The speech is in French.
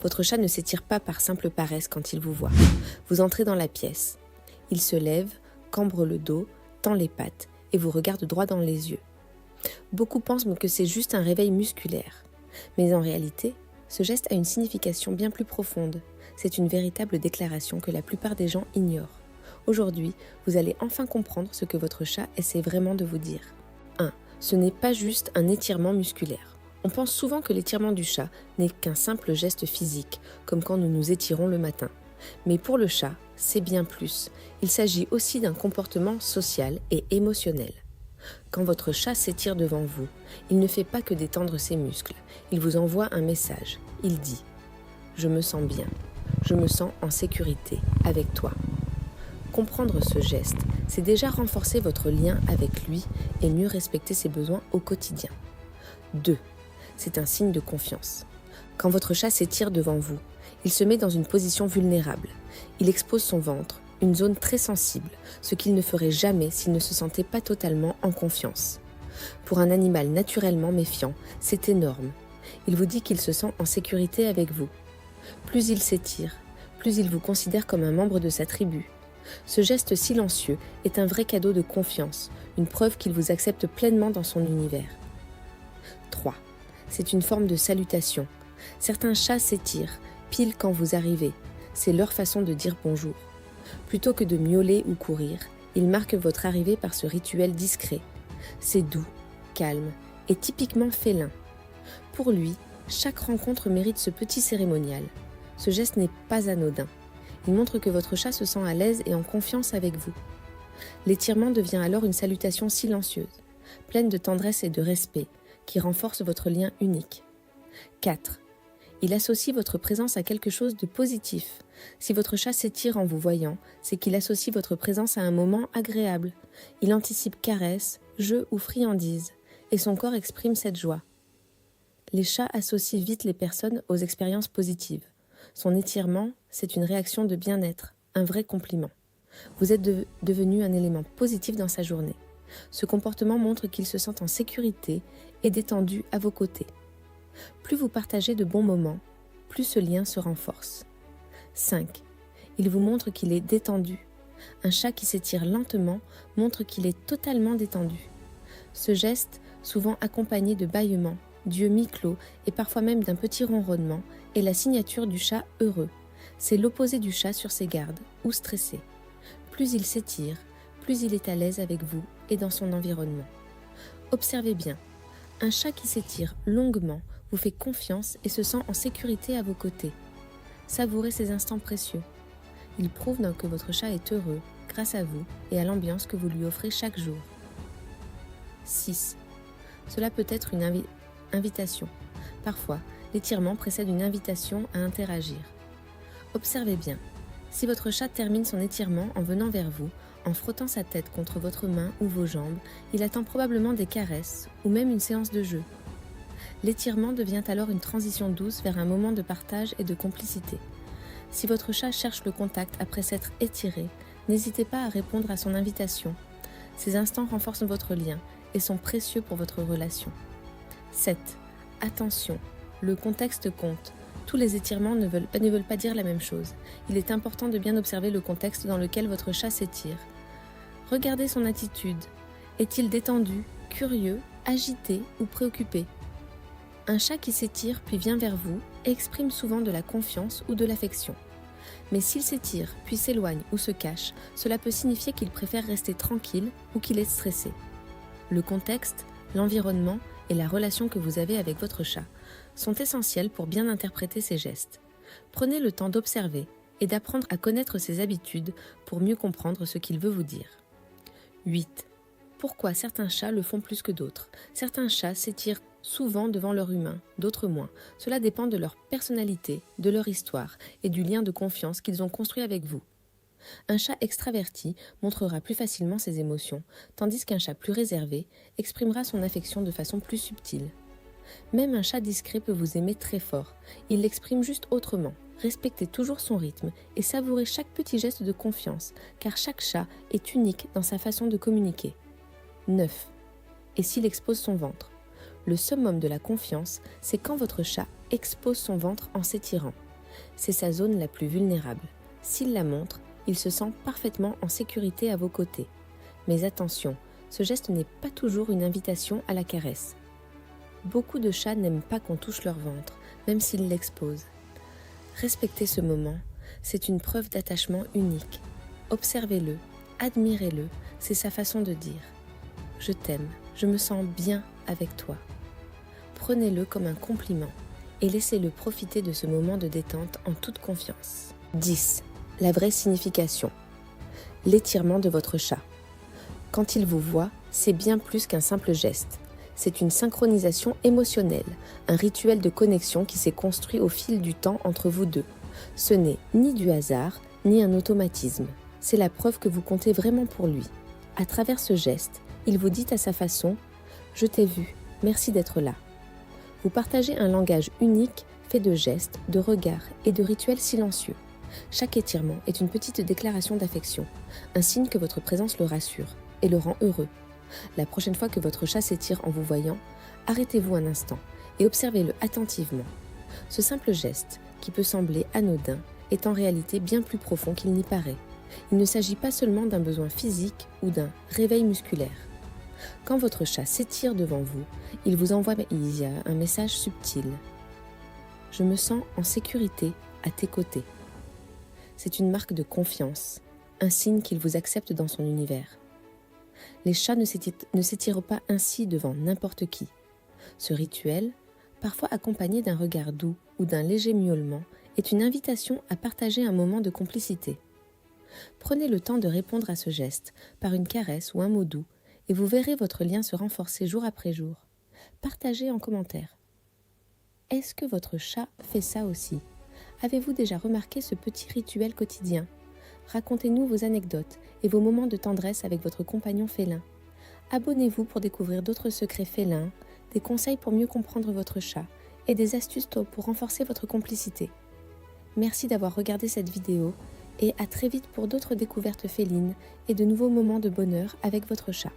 Votre chat ne s'étire pas par simple paresse quand il vous voit. Vous entrez dans la pièce. Il se lève, cambre le dos, tend les pattes et vous regarde droit dans les yeux. Beaucoup pensent que c'est juste un réveil musculaire. Mais en réalité, ce geste a une signification bien plus profonde. C'est une véritable déclaration que la plupart des gens ignorent. Aujourd'hui, vous allez enfin comprendre ce que votre chat essaie vraiment de vous dire. 1. Ce n'est pas juste un étirement musculaire. On pense souvent que l'étirement du chat n'est qu'un simple geste physique, comme quand nous nous étirons le matin. Mais pour le chat, c'est bien plus. Il s'agit aussi d'un comportement social et émotionnel. Quand votre chat s'étire devant vous, il ne fait pas que détendre ses muscles. Il vous envoie un message. Il dit « Je me sens bien. Je me sens en sécurité avec toi. » Comprendre ce geste, c'est déjà renforcer votre lien avec lui et mieux respecter ses besoins au quotidien. 2. C'est un signe de confiance. Quand votre chat s'étire devant vous, il se met dans une position vulnérable. Il expose son ventre, une zone très sensible, ce qu'il ne ferait jamais s'il ne se sentait pas totalement en confiance. Pour un animal naturellement méfiant, c'est énorme. Il vous dit qu'il se sent en sécurité avec vous. Plus il s'étire, plus il vous considère comme un membre de sa tribu. Ce geste silencieux est un vrai cadeau de confiance, une preuve qu'il vous accepte pleinement dans son univers. 3. C'est une forme de salutation. Certains chats s'étirent, pile quand vous arrivez. C'est leur façon de dire bonjour. Plutôt que de miauler ou courir, ils marquent votre arrivée par ce rituel discret. C'est doux, calme et typiquement félin. Pour lui, chaque rencontre mérite ce petit cérémonial. Ce geste n'est pas anodin. Il montre que votre chat se sent à l'aise et en confiance avec vous. L'étirement devient alors une salutation silencieuse, pleine de tendresse et de respect, qui renforce votre lien unique. 4. Il associe votre présence à quelque chose de positif. Si votre chat s'étire en vous voyant, c'est qu'il associe votre présence à un moment agréable. Il anticipe caresses, jeux ou friandises, et son corps exprime cette joie. Les chats associent vite les personnes aux expériences positives. Son étirement, c'est une réaction de bien-être, un vrai compliment. Vous êtes devenu un élément positif dans sa journée. Ce comportement montre qu'il se sent en sécurité et détendu à vos côtés. Plus vous partagez de bons moments, plus ce lien se renforce. 5. Il vous montre qu'il est détendu. Un chat qui s'étire lentement montre qu'il est totalement détendu. Ce geste, souvent accompagné de bâillements, d'yeux mi-clos et parfois même d'un petit ronronnement, est la signature du chat heureux. C'est l'opposé du chat sur ses gardes ou stressé. Plus il s'étire, plus il est à l'aise avec vous et dans son environnement. Observez bien. Un chat qui s'étire longuement vous fait confiance et se sent en sécurité à vos côtés. Savourez ces instants précieux. Il prouve que votre chat est heureux grâce à vous et à l'ambiance que vous lui offrez chaque jour. 6. Cela peut être une invitation. Parfois, l'étirement précède une invitation à interagir. Observez bien. Si votre chat termine son étirement en venant vers vous, en frottant sa tête contre votre main ou vos jambes, il attend probablement des caresses ou même une séance de jeu. L'étirement devient alors une transition douce vers un moment de partage et de complicité. Si votre chat cherche le contact après s'être étiré, n'hésitez pas à répondre à son invitation. Ces instants renforcent votre lien et sont précieux pour votre relation. 7. Attention, le contexte compte. Tous les étirements ne veulent pas dire la même chose. Il est important de bien observer le contexte dans lequel votre chat s'étire. Regardez son attitude. Est-il détendu, curieux, agité ou préoccupé ? Un chat qui s'étire puis vient vers vous exprime souvent de la confiance ou de l'affection. Mais s'il s'étire puis s'éloigne ou se cache, cela peut signifier qu'il préfère rester tranquille ou qu'il est stressé. Le contexte, l'environnement et la relation que vous avez avec votre chat sont essentiels pour bien interpréter ses gestes. Prenez le temps d'observer et d'apprendre à connaître ses habitudes pour mieux comprendre ce qu'il veut vous dire. 8. Pourquoi certains chats le font plus que d'autres ? Certains chats s'étirent souvent devant leur humain, d'autres moins. Cela dépend de leur personnalité, de leur histoire et du lien de confiance qu'ils ont construit avec vous. Un chat extraverti montrera plus facilement ses émotions, tandis qu'un chat plus réservé exprimera son affection de façon plus subtile. Même un chat discret peut vous aimer très fort. Il l'exprime juste autrement. Respectez toujours son rythme et savourez chaque petit geste de confiance, car chaque chat est unique dans sa façon de communiquer. 9. Et s'il expose son ventre ? Le summum de la confiance, c'est quand votre chat expose son ventre en s'étirant. C'est sa zone la plus vulnérable. S'il la montre, il se sent parfaitement en sécurité à vos côtés. Mais attention, ce geste n'est pas toujours une invitation à la caresse. Beaucoup de chats n'aiment pas qu'on touche leur ventre, même s'ils l'exposent. Respectez ce moment, c'est une preuve d'attachement unique. Observez-le, admirez-le, c'est sa façon de dire « Je t'aime, je me sens bien avec toi ». Prenez-le comme un compliment et laissez-le profiter de ce moment de détente en toute confiance. 10. La vraie signification. L'étirement de votre chat. Quand il vous voit, c'est bien plus qu'un simple geste. C'est une synchronisation émotionnelle, un rituel de connexion qui s'est construit au fil du temps entre vous deux. Ce n'est ni du hasard, ni un automatisme. C'est la preuve que vous comptez vraiment pour lui. À travers ce geste, il vous dit à sa façon « Je t'ai vu, merci d'être là ». Vous partagez un langage unique fait de gestes, de regards et de rituels silencieux. Chaque étirement est une petite déclaration d'affection, un signe que votre présence le rassure et le rend heureux. La prochaine fois que votre chat s'étire en vous voyant, arrêtez-vous un instant et observez-le attentivement. Ce simple geste, qui peut sembler anodin, est en réalité bien plus profond qu'il n'y paraît. Il ne s'agit pas seulement d'un besoin physique ou d'un réveil musculaire. Quand votre chat s'étire devant vous, il vous envoie un message subtil. « Je me sens en sécurité à tes côtés ». C'est une marque de confiance, un signe qu'il vous accepte dans son univers. Les chats ne s'étirent pas ainsi devant n'importe qui. Ce rituel, parfois accompagné d'un regard doux ou d'un léger miaulement, est une invitation à partager un moment de complicité. Prenez le temps de répondre à ce geste par une caresse ou un mot doux et vous verrez votre lien se renforcer jour après jour. Partagez en commentaire. Est-ce que votre chat fait ça aussi ? Avez-vous déjà remarqué ce petit rituel quotidien ? Racontez-nous vos anecdotes et vos moments de tendresse avec votre compagnon félin. Abonnez-vous pour découvrir d'autres secrets félins, des conseils pour mieux comprendre votre chat et des astuces pour renforcer votre complicité. Merci d'avoir regardé cette vidéo et à très vite pour d'autres découvertes félines et de nouveaux moments de bonheur avec votre chat.